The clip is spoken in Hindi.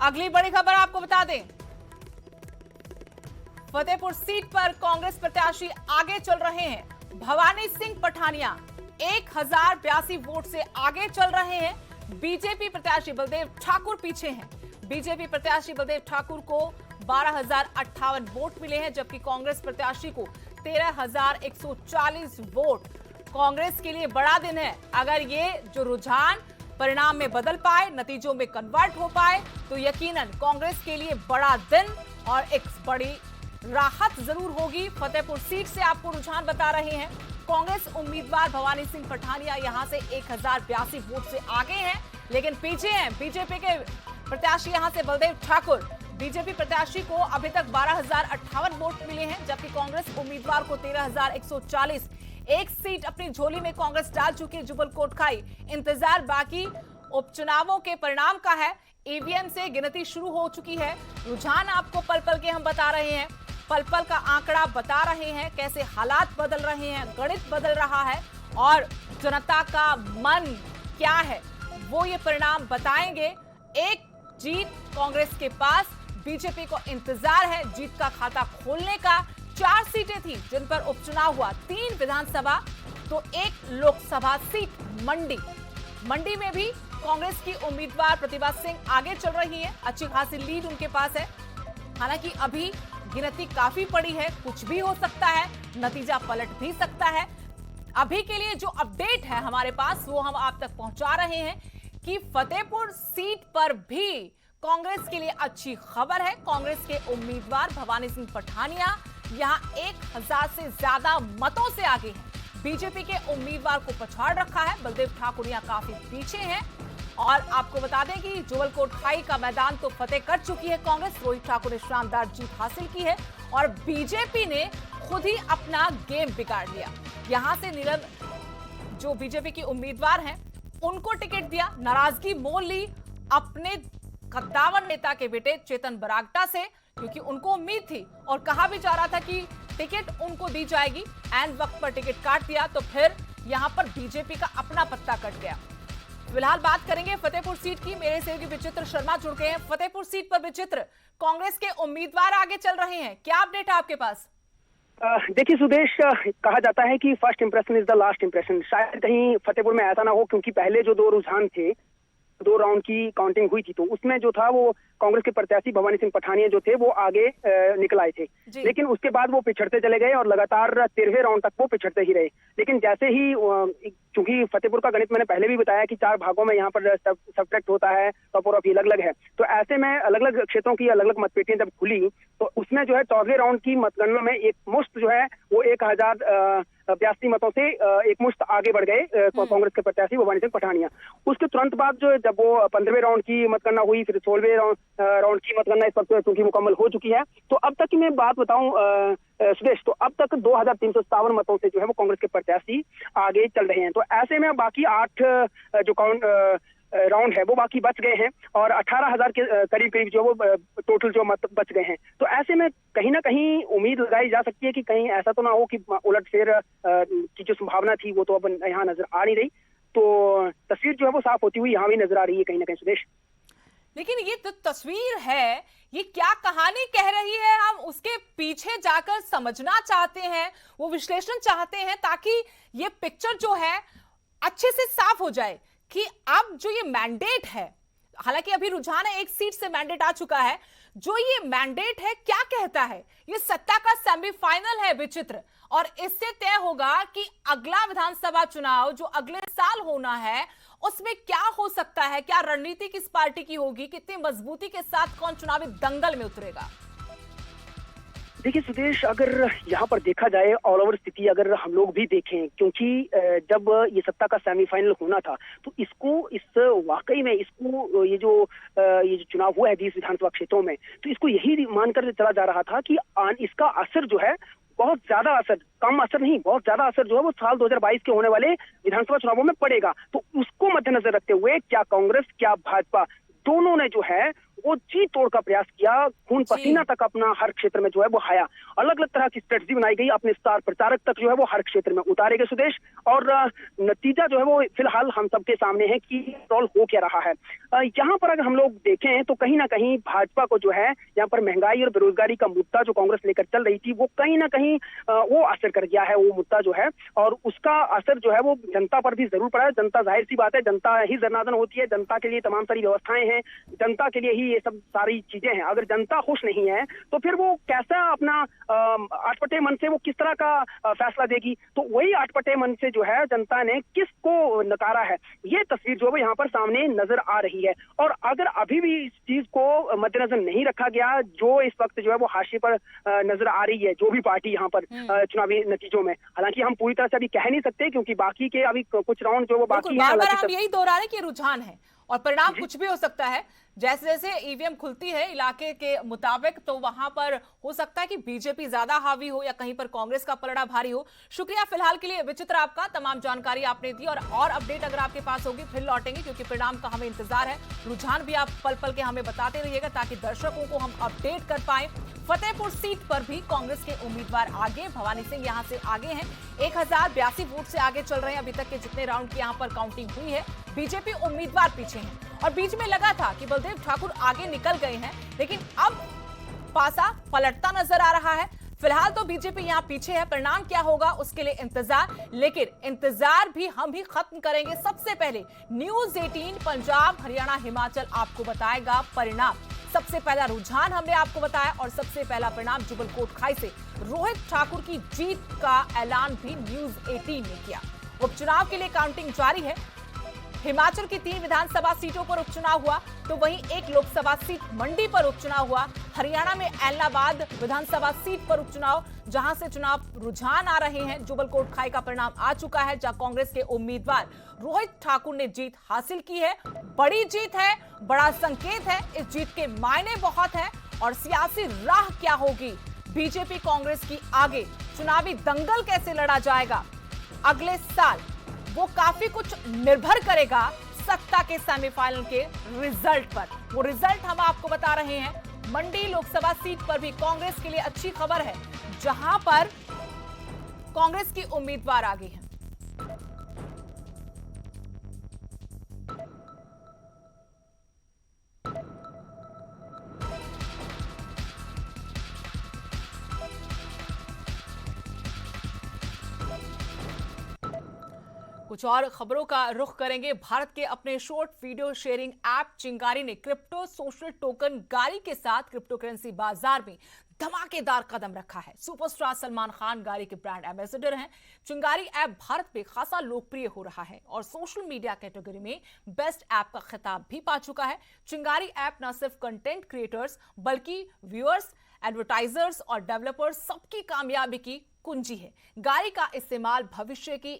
अगली बड़ी खबर आपको बता दें, फतेहपुर सीट पर कांग्रेस प्रत्याशी आगे चल रहे हैं। भवानी सिंह पठानिया 1082 वोट से आगे चल रहे हैं। बीजेपी प्रत्याशी बलदेव ठाकुर पीछे हैं। बीजेपी प्रत्याशी बलदेव ठाकुर को 12,058 वोट मिले हैं, जबकि कांग्रेस प्रत्याशी को 13,140 वोट। कांग्रेस के लिए बड़ा दिन है। अगर ये जो रुझान परिणाम में बदल पाए, नतीजों में कन्वर्ट हो पाए, तो यकीनन कांग्रेस के लिए बड़ा दिन और एक बड़ी राहत जरूर होगी। फतेहपुर सीट से आपको रुझान बता रहे हैं। कांग्रेस उम्मीदवार भवानी सिंह पठानिया यहां से 1082 वोट से आगे हैं, लेकिन पीछे हैं बीजेपी के प्रत्याशी यहां से बलदेव ठाकुर। बीजेपी प्रत्याशी को अभी तक 12,058 वोट मिले हैं, जबकि कांग्रेस उम्मीदवार को 13,140। एक सीट अपनी झोली में कांग्रेस डाल चुकी है, जुबल कोटखाई। इंतजार बाकी उपचुनावों के परिणाम का है। ईवीएम से गिनती शुरू हो चुकी है। रुझान आपको पल पल के हम बता रहे हैं, पल पल का आंकड़ा बता रहे हैं, कैसे हालात बदल रहे हैं, गणित बदल रहा है और जनता का मन क्या है वो ये परिणाम बताएंगे। एक जीत कांग्रेस के पास, बीजेपी को इंतजार है जीत का खाता खोलने का। 4 सीटें थी जिन पर उपचुनाव हुआ, 3 विधानसभा तो 1 लोकसभा सीट। मंडी में भी कांग्रेस की उम्मीदवार प्रतिभा सिंह आगे चल रही है। अच्छी खासी लीड उनके पास है। हालांकि अभी गिनती काफी पड़ी है, कुछ भी हो सकता है, नतीजा पलट भी सकता है। अभी के लिए जो अपडेट है हमारे पास वो हम आप तक पहुंचा रहे हैं कि फतेहपुर सीट पर भी कांग्रेस के लिए अच्छी खबर है। कांग्रेस के उम्मीदवार भवानी सिंह पठानिया यहां 1000 से ज्यादा मतों से आगे हैं। बीजेपी के उम्मीदवार को पछाड़ रखा है। बलदेव ठाकुर यहां काफी पीछे हैं। और आपको बता दें कि जुबल कोटखाई का मैदान तो फतेह कर चुकी है कांग्रेस। रोहित ठाकुर ने शानदार जीत हासिल की है और बीजेपी ने खुद ही अपना गेम बिगाड़ लिया। यहां से नीलम जो बीजेपी की उम्मीदवार हैं उनको टिकट दिया, नाराजगी मोल ली अपने कद्दावर नेता के बेटे चेतन बरागटा से, क्योंकि उनको उम्मीद थी और कहा भी जा रहा था कि टिकट उनको दी जाएगी। एंड वक्त पर टिकट काट दिया तो फिर यहां पर बीजेपी का अपना पत्ता कट गया। फिलहाल बात करेंगे फतेहपुर सीट की। मेरे सहयोगी विचित्र शर्मा जुड़ गए हैं। फतेहपुर सीट पर विचित्र, कांग्रेस के उम्मीदवार आगे चल रहे हैं, क्या अपडेट है आपके पास? देखिए सुदेश, कहा जाता है कि first impression is the last impression. शायद कहीं फतेहपुर में ऐसा ना हो, क्योंकि पहले जो 2 रुझान थे, 2 राउंड की काउंटिंग हुई थी, तो उसमें जो था वो कांग्रेस के प्रत्याशी भवानी सिंह पठानिया जो थे वो आगे निकल आए थे। लेकिन उसके बाद वो पिछड़ते चले गए और लगातार 13वें राउंड तक वो पिछड़ते ही रहे। लेकिन जैसे ही चूंकि फतेहपुर का गणित मैंने पहले भी बताया कि 4 भागों में यहाँ पर सब्ट्रैक्ट होता है, टॉप और अलग अलग है, तो ऐसे में अलग अलग क्षेत्रों की अलग अलग मतपेटियां जब खुली तो उसमें जो है 14वें राउंड की मतगणना में एक मुश्त जो है वो 1082 मतों से एक मुश्त आगे बढ़ गए कांग्रेस के प्रत्याशी भवानी सिंह पठानिया। उसके तुरंत बाद जो जब वो 15वें राउंड की मतगणना हुई, फिर 16वें राउंड की मतगणना इस वक्त क्योंकि मुकम्मल हो चुकी है, तो अब तक की मैं बात बताऊं सुदेश, तो अब तक 2357 मतों से जो है वो कांग्रेस के प्रत्याशी आगे चल रहे हैं। तो ऐसे में बाकी 8 जो राउंड है वो बाकी बच गए हैं और 18,000 के करीब करीब जो वो टोटल जो मत बच गए हैं। तो ऐसे में कहीं ना कहीं उम्मीद लगाई जा सकती है कि कहीं ऐसा तो ना हो कि उलटफेर की जो संभावना थी वो तो अब यहाँ नजर आ नहीं रही। तो तस्वीर जो है वो साफ होती हुई यहाँ भी नजर आ रही है कहीं ना कहीं सुदेश। लेकिन ये तो तस्वीर है, ये क्या कहानी कह रही है, हम उसके पीछे जाकर समझना चाहते हैं, वो विश्लेषण चाहते हैं, ताकि ये पिक्चर जो है अच्छे से साफ हो जाए कि अब जो ये मैंडेट है, हालांकि अभी रुझान है 1 सीट से मैंडेट आ चुका है, जो ये मैंडेट है क्या कहता है? ये सत्ता का सेमीफाइनल है विचित्र, और इससे तय होगा कि अगला विधानसभा चुनाव जो अगले साल होना है उसमें क्या हो सकता है, क्या रणनीति किस पार्टी की होगी, कितनी मजबूती के साथ कौन चुनावी दंगल में उतरेगा। देखिए सुदेश, अगर यहाँ पर देखा जाए ऑल ओवर स्थिति अगर हम लोग भी देखें, क्योंकि जब ये सत्ता का सेमीफाइनल होना था तो इस वाकई में इसको ये जो चुनाव हुआ है 20 विधानसभा क्षेत्रों में, तो इसको यही मानकर चला जा रहा था कि इसका असर जो है बहुत ज्यादा असर, कम असर नहीं, बहुत ज्यादा असर जो है वो साल 2022 के होने वाले विधानसभा चुनावों में पड़ेगा। तो उसको मद्देनजर रखते हुए क्या कांग्रेस क्या भाजपा दोनों ने जो है वो जी तोड़ का प्रयास किया, खून पसीना तक अपना हर क्षेत्र में जो है वो हाया। अलग अलग तरह की स्ट्रेटजी बनाई गई, अपने स्टार प्रचारक तक जो है वो हर क्षेत्र में उतारे गए सुदेश, और नतीजा जो है वो फिलहाल हम सबके सामने है कि रोल हो क्या रहा है। यहाँ पर अगर हम लोग देखें तो कहीं ना कहीं भाजपा को जो है यहाँ पर महंगाई और बेरोजगारी का मुद्दा जो कांग्रेस लेकर चल रही थी, वो कहीं ना कहीं वो असर कर गया है, वो मुद्दा जो है, और उसका असर जो है वो जनता पर भी जरूर पड़ा है। जनता, जाहिर सी बात है, जनता ही जनार्दन होती है, जनता के लिए तमाम सारी व्यवस्थाएं हैं, जनता के लिए ही ये सब सारी चीजें हैं। अगर जनता खुश नहीं है तो फिर वो कैसा अपना अटपटे मन से वो किस तरह का फैसला देगी। तो वही अटपटे मन से जो है जनता ने किसको नकारा है, ये तस्वीर जो है यहाँ पर सामने नजर आ रही है। और अगर अभी भी इस चीज को मद्देनजर नहीं रखा गया, जो इस वक्त जो है वो हाशिए पर नजर आ रही है जो भी पार्टी यहाँ पर चुनावी नतीजों में, हालांकि हम पूरी तरह से अभी कह नहीं सकते क्योंकि बाकी के अभी कुछ राउंड जो वो बाकी है। हम यही दोहरा रहे कि रुझान है और परिणाम कुछ भी हो सकता है। जैसे जैसे ईवीएम खुलती है इलाके के मुताबिक, तो वहां पर हो सकता है कि बीजेपी ज्यादा हावी हो या कहीं पर कांग्रेस का पलड़ा भारी हो। शुक्रिया फिलहाल के लिए विचित्र, आपका तमाम जानकारी आपने दी, और अपडेट अगर आपके पास होगी फिर लौटेंगे क्योंकि परिणाम का हमें इंतजार है। रुझान भी आप पल पल के हमें बताते रहिएगा ताकि दर्शकों को हम अपडेट कर पाए। फतेहपुर सीट पर भी कांग्रेस के उम्मीदवार आगे, भवानी सिंह यहां से आगे हैं, 1082 वोट से आगे चल रहे हैं। अभी तक के जितने राउंड की यहां पर काउंटिंग हुई है, बीजेपी उम्मीदवार पीछे हैं। और बीच में लगा था कि बलदेव ठाकुर आगे निकल गए हैं, लेकिन अब पासा पलटता नजर आ रहा है। फिलहाल तो बीजेपी यहां पीछे है, परिणाम क्या होगा उसके लिए इंतजार, लेकिन इंतजार भी हम ही खत्म करेंगे। सबसे पहले न्यूज 18 पंजाब, हरियाणा, हिमाचल आपको बताएगा परिणाम। सबसे पहला रुझान हमने आपको बताया और सबसे पहला परिणाम जुबल कोटखाई से रोहित ठाकुर की जीत का ऐलान भी न्यूज 18 ने किया। उपचुनाव के लिए काउंटिंग जारी है। हिमाचल की 3 विधानसभा सीटों पर उपचुनाव हुआ, तो वहीं 1 लोकसभा सीट मंडी पर उपचुनाव हुआ। हरियाणा में एलनाबाद विधानसभा सीट पर उपचुनाव, जहां से चुनाव रुझान आ रहे हैं। जुबल कोटखाई का परिणाम आ चुका है, जहां कांग्रेस के उम्मीदवार रोहित ठाकुर ने जीत हासिल की है। बड़ी जीत है, बड़ा संकेत है, इस जीत के मायने बहुत है। और सियासी राह क्या होगी, बीजेपी कांग्रेस की आगे चुनावी दंगल कैसे लड़ा जाएगा अगले साल, वो काफी कुछ निर्भर करेगा सत्ता के सेमीफाइनल के रिजल्ट पर। वो रिजल्ट हम आपको बता रहे हैं। मंडी लोकसभा सीट पर भी कांग्रेस के लिए अच्छी खबर है, जहां पर कांग्रेस की उम्मीदवार आगे हैं। कुछ और खबरों का रुख करेंगे। भारत के अपने शॉर्ट वीडियो शेयरिंग ऐप चिंगारी ने क्रिप्टो सोशल टोकन गारी के साथ क्रिप्टो करेंसी बाजार में धमाकेदार कदम रखा है। सुपरस्टार सलमान खान गारी के ब्रांड एम्बेसडर हैं। चिंगारी ऐप भारत में खासा लोकप्रिय हो रहा है और सोशल मीडिया कैटेगरी में बेस्ट ऐप का खिताब भी पा चुका है। चिंगारी ऐप न सिर्फ कंटेंट क्रिएटर्स बल्कि व्यूअर्स, एडवर्टाइजर्स और डेवलपर्स सबकी कामयाबी की कुंजी है। गारी का इस्तेमाल भविष्य की